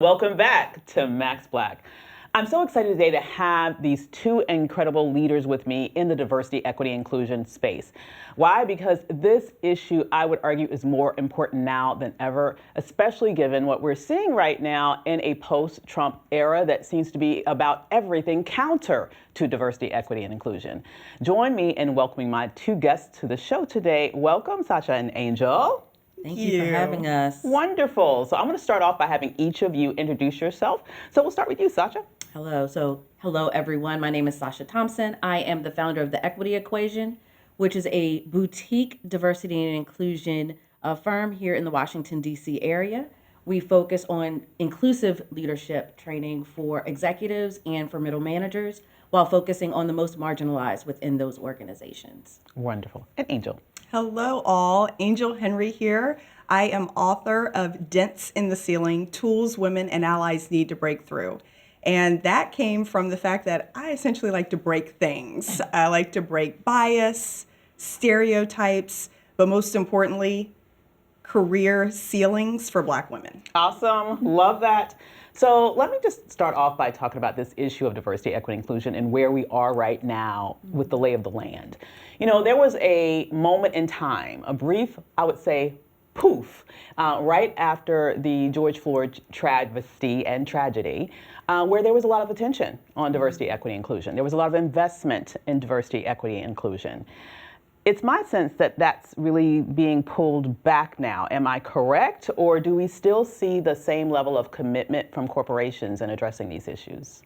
Welcome back to Max Black. I'm so excited today to have these two incredible leaders with me in the diversity, equity, inclusion space. Why? Because this issue, I would argue, is more important now than ever, especially given what we're seeing right now in a post-Trump era that seems to be about everything counter to diversity, equity, and inclusion. Join me in welcoming my two guests to the show today. Welcome, Sasha and Angel. Thank you for having us. Wonderful. So I'm going to start off by having each of you introduce yourself. So we'll start with you, Sasha. Hello everyone. My name is Sasha Thompson. I am the founder of the Equity Equation, which is a boutique diversity and inclusion firm here in the Washington, D.C. area. We focus on inclusive leadership training for executives and for middle managers while focusing on the most marginalized within those organizations. Wonderful. And Angel. Hello all, Angel Henry here. I am author of Dents in the Ceiling, Tools Women and Allies Need to Break Through. And that came from the fact that I essentially like to break things. I like to break bias, stereotypes, but most importantly, career ceilings for Black women. Awesome. Love that. So let me just start off by talking about this issue of diversity, equity, inclusion and where we are right now with the lay of the land. You know, there was a moment in time, a brief, I would say, poof, right after the George Floyd travesty and tragedy, where there was a lot of attention on diversity, equity, inclusion. There was a lot of investment in diversity, equity, inclusion. It's my sense that that's really being pulled back now. Am I correct? Or do we still see the same level of commitment from corporations in addressing these issues?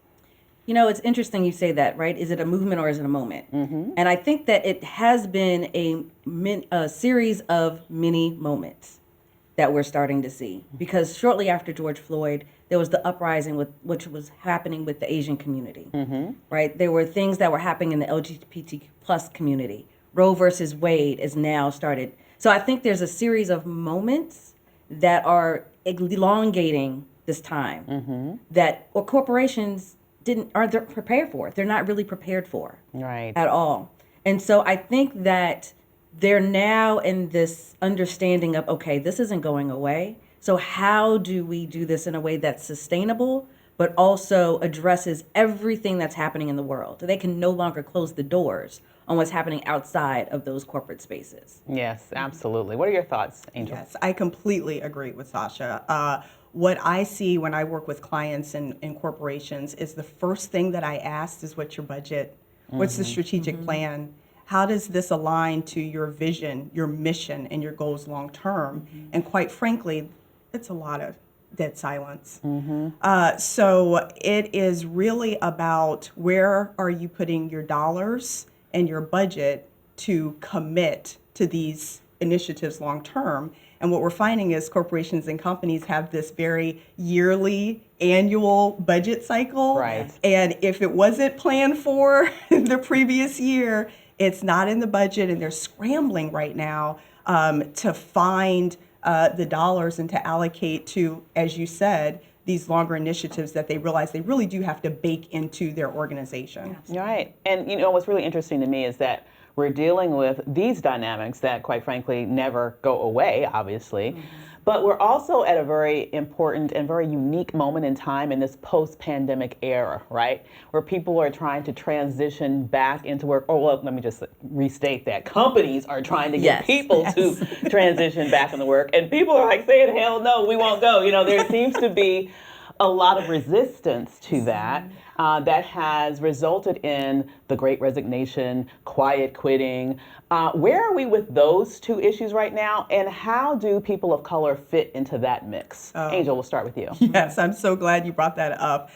You know, it's interesting you say that, right? Is it a movement or is it a moment? Mm-hmm. And I think that it has been a series of mini moments that we're starting to see. Because shortly after George Floyd, there was the uprising which was happening with the Asian community, right? There were things that were happening in the LGBT plus community. Roe versus Wade is now started. So I think there's a series of moments that are elongating this time that or corporations aren't prepared for. They're not really prepared for at all. And so I think that they're now in this understanding of, okay, this isn't going away. So how do we do this in a way that's sustainable, but also addresses everything that's happening in the world? They can no longer close the doors on what's happening outside of those corporate spaces. Yes, absolutely. What are your thoughts, Angel? Yes, I completely agree with Sasha. What I see when I work with clients and corporations is the first thing that I ask is, what's your budget? What's the strategic plan? How does this align to your vision, your mission, and your goals long term? And quite frankly, it's a lot of dead silence. So it is really about where are you putting your dollars and your budget to commit to these initiatives long term. And what we're finding is corporations and companies have this very yearly, annual budget cycle. Right. And if it wasn't planned for the previous year, it's not in the budget, and they're scrambling right now to find the dollars and to allocate to, as you said, these longer initiatives that they realize they really do have to bake into their organization. Right. And you know, what's really interesting to me is that we're dealing with these dynamics that, quite frankly, never go away, obviously. But we're also at a very important and very unique moment in time in this post-pandemic era, right? Where people are trying to transition back into work. Oh, well, let me just restate that. Companies are trying to get people to transition back into work. And people are like saying, hell no, we won't go. You know, there seems to be a lot of resistance to that. That has resulted in the Great Resignation, quiet quitting. Where are we with those two issues right now, and how do people of color fit into that mix? Angel, we'll start with you. Yes, I'm so glad you brought that up.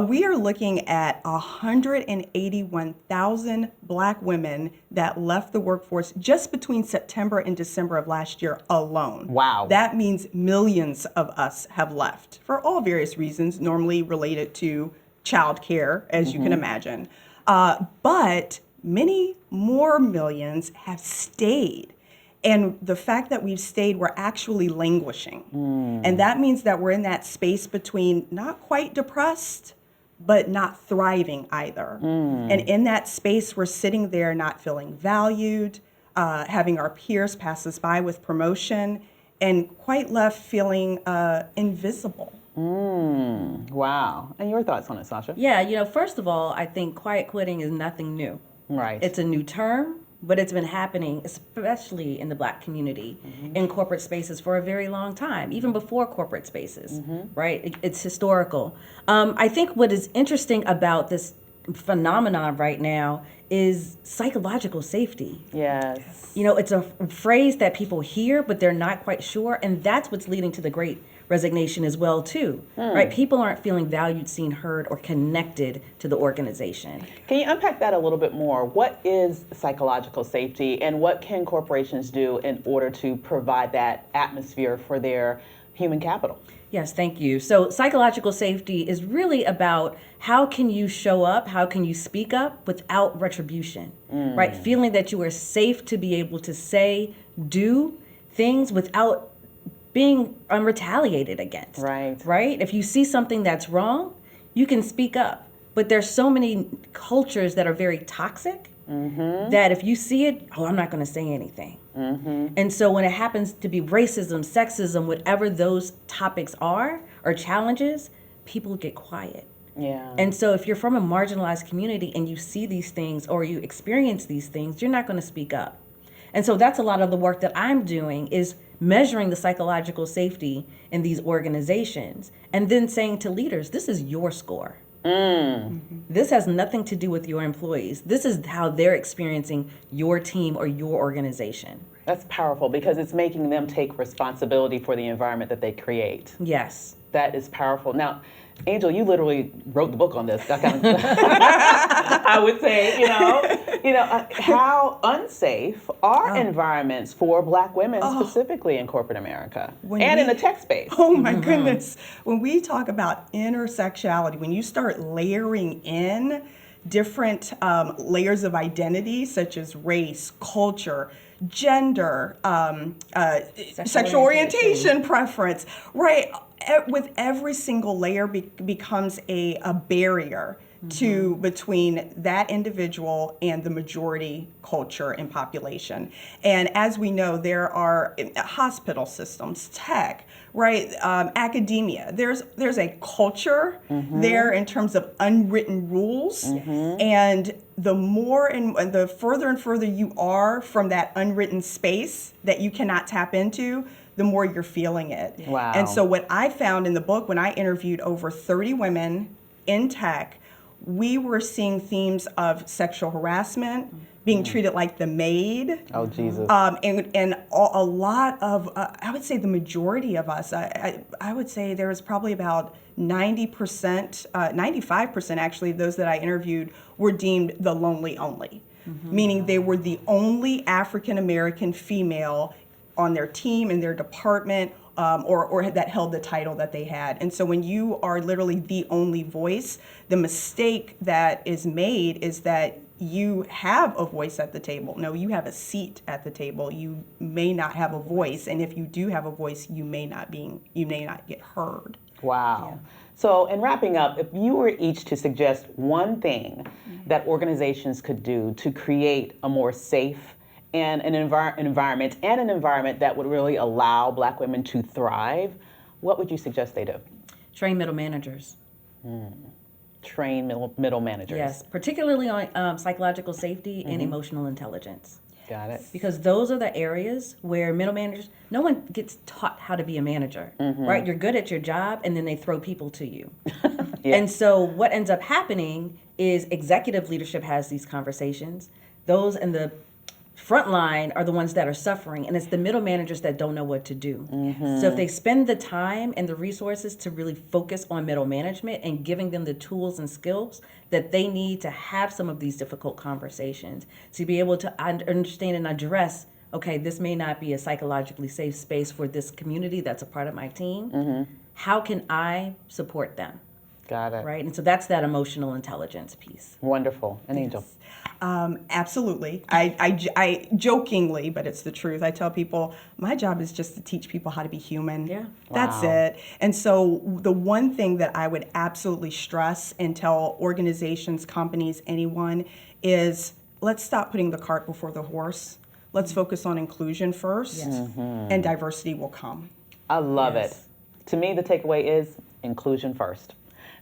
We are looking at 181,000 Black women that left the workforce just between September and December of last year alone. Wow. That means millions of us have left for all various reasons, normally related to childcare, as you can imagine. But many more millions have stayed. And the fact that we've stayed, we're actually languishing. And that means that we're in that space between not quite depressed, but not thriving either. And in that space, we're sitting there not feeling valued, having our peers pass us by with promotion, and quite left feeling invisible. Wow. And your thoughts on it, Sasha? Yeah, first of all, I think quiet quitting is nothing new. Right. It's a new term, but it's been happening, especially in the Black community, in corporate spaces for a very long time, even before corporate spaces, right? It's historical. I think what is interesting about this phenomenon right now is psychological safety. Yes. It's a phrase that people hear, but they're not quite sure, and that's what's leading to the great resignation as well, too, right? People aren't feeling valued, seen, heard, or connected to the organization. Can you unpack that a little bit more? What is psychological safety, and what can corporations do in order to provide that atmosphere for their human capital? Yes, thank you. So psychological safety is really about how can you show up, how can you speak up without retribution, right? Feeling that you are safe to be able to say, do things without being retaliated against. Right? If you see something that's wrong, you can speak up. But there's so many cultures that are very toxic that if you see it, I'm not going to say anything. And so when it happens to be racism, sexism, whatever those topics are or challenges, people get quiet. Yeah. And so if you're from a marginalized community and you see these things or you experience these things, you're not going to speak up. And so that's a lot of the work that I'm doing is measuring the psychological safety in these organizations and then saying to leaders, this is your score. This has nothing to do with your employees. This is how they're experiencing your team or your organization. That's powerful because it's making them take responsibility for the environment that they create. Yes. That is powerful. Now, Angel, you literally wrote the book on this. That kind of I would say, how unsafe are environments for Black women, specifically in corporate America in the tech space? Oh my goodness. When we talk about intersectionality, when you start layering in different layers of identity, such as race, culture, gender, sexual orientation, preference, right? With every single layer becomes a barrier to between that individual and the majority culture and population. And as we know, there are hospital systems, tech, right? Academia. There's a culture there in terms of unwritten rules, and the more and the further and further you are from that unwritten space that you cannot tap into, the more you're feeling it. Wow. And so what I found in the book, when I interviewed over 30 women in tech, we were seeing themes of sexual harassment, being treated like the maid. Oh, Jesus. And a lot of, I would say the majority of us, I would say there was probably about 90%, 95% actually, of those that I interviewed were deemed the lonely only, meaning they were the only African-American female on their team, in their department, or that held the title that they had. And so when you are literally the only voice, the mistake that is made is that you have a voice at the table. No, you have a seat at the table. You may not have a voice, and if you do have a voice, you may not get heard. Wow. Yeah. So in wrapping up, if you were each to suggest one thing that organizations could do to create a more safe and an environment that would really allow Black women to thrive, what would you suggest they do? Train middle managers. Train middle managers. Yes, particularly on psychological safety and emotional intelligence. Got it. Because those are the areas where middle managers, no one gets taught how to be a manager, right? You're good at your job and then they throw people to you. And so what ends up happening is executive leadership has these conversations. Those in the front line are the ones that are suffering, and it's the middle managers that don't know what to do. So if they spend the time and the resources to really focus on middle management and giving them the tools and skills that they need to have some of these difficult conversations, to be able to understand and address, okay, this may not be a psychologically safe space for this community that's a part of my team. How can I support them? Got it. Right? And so that's that emotional intelligence piece. Wonderful. And Angel? Absolutely. I jokingly, but it's the truth, I tell people, my job is just to teach people how to be human. Yeah. That's it. And so the one thing that I would absolutely stress and tell organizations, companies, anyone is let's stop putting the cart before the horse. Let's focus on inclusion first, and diversity will come. I love it. To me, the takeaway is inclusion first.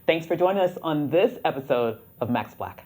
Thanks for joining us on this episode of Max Black.